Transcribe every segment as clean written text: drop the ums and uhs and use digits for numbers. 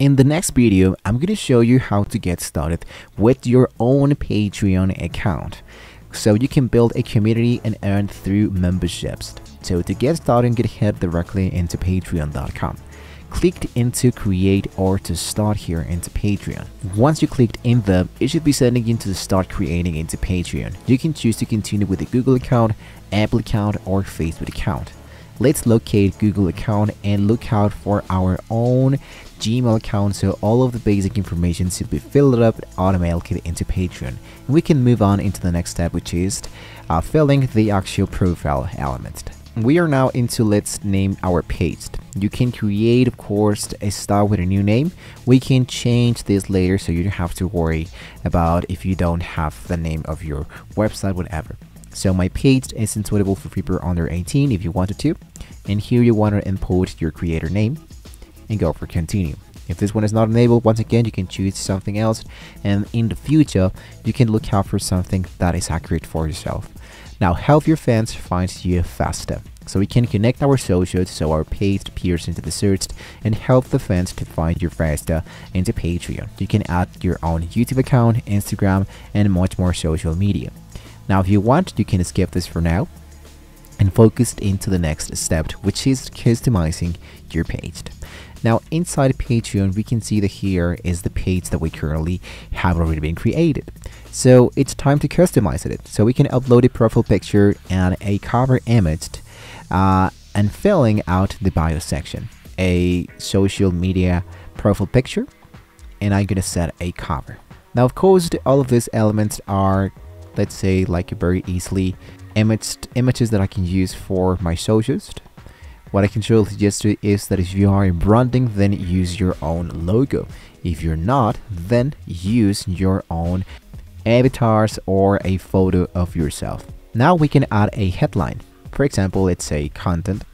In the next video, I'm going to show you how to get started with your own Patreon account, so you can build a community and earn through memberships. So to get started, you can head directly into patreon.com. Click into create or to start here into Patreon. Once you clicked in there, it should be sending you to start creating into Patreon. You can choose to continue with a Google account, Apple account, or Facebook account. Let's locate Google account and look out for our own Gmail account, so all of the basic information should be filled up automatically into Patreon. And we can move on into the next step, which is filling the actual profile element. We are now into let's name our page. You can create, of course, a style with a new name. We can change this later, so you don't have to worry about if you don't have the name of your website, whatever. So my page isn't suitable for people under 18 if you wanted to. And here you want to import your creator name and go for continue. If this one is not enabled, once again, you can choose something else. And in the future, you can look out for something that is accurate for yourself. Now, help your fans find you faster. So we can connect our socials so our page appears into the search and help the fans to find you faster into Patreon. You can add your own YouTube account, Instagram, and much more social media. Now, if you want, you can skip this for now and focus into the next step, which is customizing your page. Now, inside Patreon, we can see that here is the page that we currently have already been created. So it's time to customize it. So we can upload a profile picture and a cover image and filling out the bio section, a social media profile picture, and I'm gonna set a cover. Now, of course, all of these elements are, let's say, like very easily images that I can use for my socials. What I can surely suggest to you is that if you are in branding, then use your own logo. If you're not, then use your own avatars or a photo of yourself. Now we can add a headline. For example, let's say content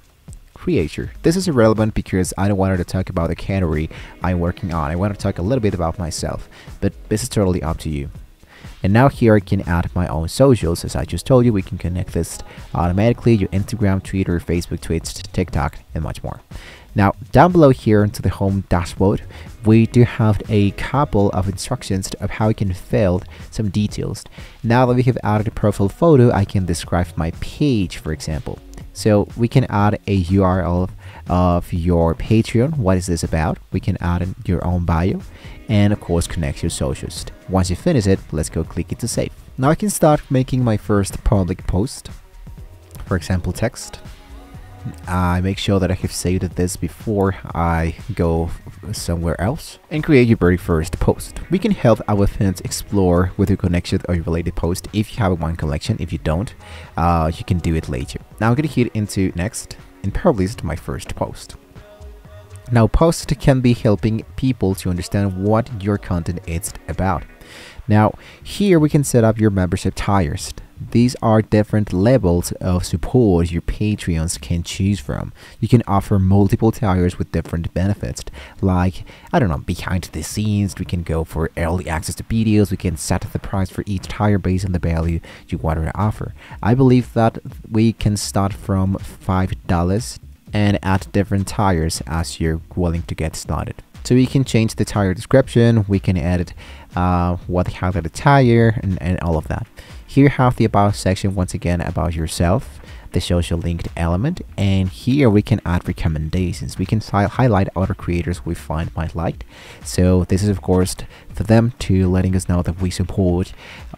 creator. This is irrelevant because I don't want to talk about the category I'm working on. I want to talk a little bit about myself, but this is totally up to you. And now here I can add my own socials. As I just told you, we can connect this automatically, your Instagram, Twitter, Facebook, Twitch, TikTok, and much more. Now, down below here into the home dashboard, we do have a couple of instructions of how we can fill some details. Now that we have added a profile photo, I can describe my page, for example. So we can add a URL of your Patreon. What is this about? We can add in your own bio and of course connect your socials. Once you finish it, let's go click it to save. Now I can start making my first public post. For example, text. I make sure that I have saved this before I go somewhere else and create your very first post. We can help our fans explore with your connection or your related post. If you have one collection, if you don't, you can do it later. Now I'm going to hit into next and publish my first post. Now, post can be helping people to understand what your content is about. Now, here we can set up your membership tiers. These are different levels of support your Patreons can choose from. You can offer multiple tiers with different benefits, like, I don't know, behind the scenes. We can go for early access to videos. We can set the price for each tier based on the value you want to offer. I believe that we can start from $5 and add different tiers as you're willing to get started. So we can change the tier description, we can edit what have the tier and all of that. Here you have the about section, once again about yourself, the social linked element, and here we can add recommendations. We can highlight other creators we find might like. So this is of course for them to letting us know that we support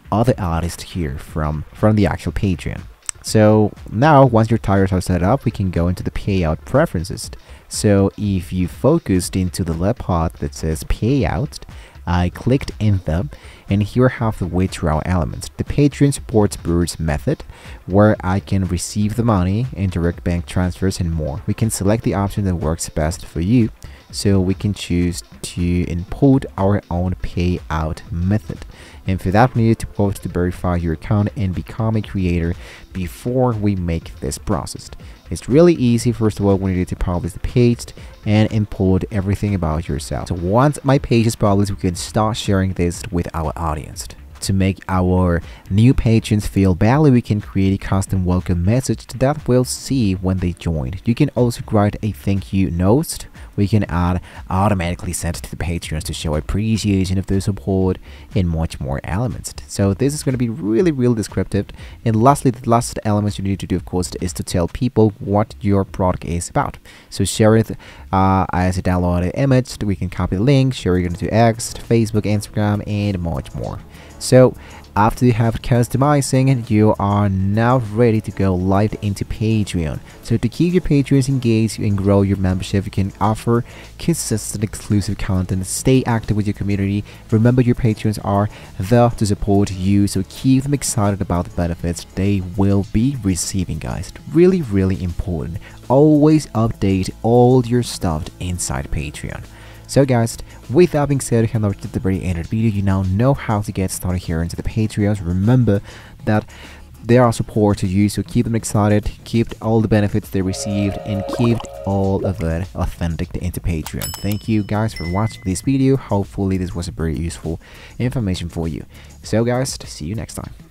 other artists here from the actual Patreon. So now once your tiers are set up, we can go into the payout preferences. So if you focused into the left part that says payout, I clicked in them, and here I have the withdrawal elements. The Patreon supports Bird's method, where I can receive the money in direct bank transfers and more. We can select the option that works best for you, so we can choose to input our own payout method. And for that, we need to post to verify your account and become a creator before we make this process. It's really easy. First of all, we need to publish the page and import everything about yourself. So once my page is published, we can start sharing this with our audience. to make our new patrons feel valued, we can create a custom welcome message that we'll see when they join. You can also write a thank you note we can add automatically sent to the patrons to show appreciation of their support and much more elements. So this is going to be really descriptive. And lastly, the last element you need to do, of course, is to tell people what your product is about. So share it as a downloaded image. We can copy the link, share it into X, Facebook, Instagram, and much more. So after you have customizing, you are now ready to go live into Patreon. So to keep your patrons engaged and grow your membership, you can offer consistent exclusive content, stay active with your community. Remember, your patrons are there to support you, so keep them excited about the benefits they will be receiving, guys. Really important. Always update all your stuff inside Patreon. So guys, with that being said, we have now reached the very end of the video. You now know how to get started here into the Patreons. Remember that they are support to you, so keep them excited, keep all the benefits they received, and keep all of it authentic into Patreon. Thank you guys for watching this video. Hopefully this was a very useful information for you. So guys, see you next time.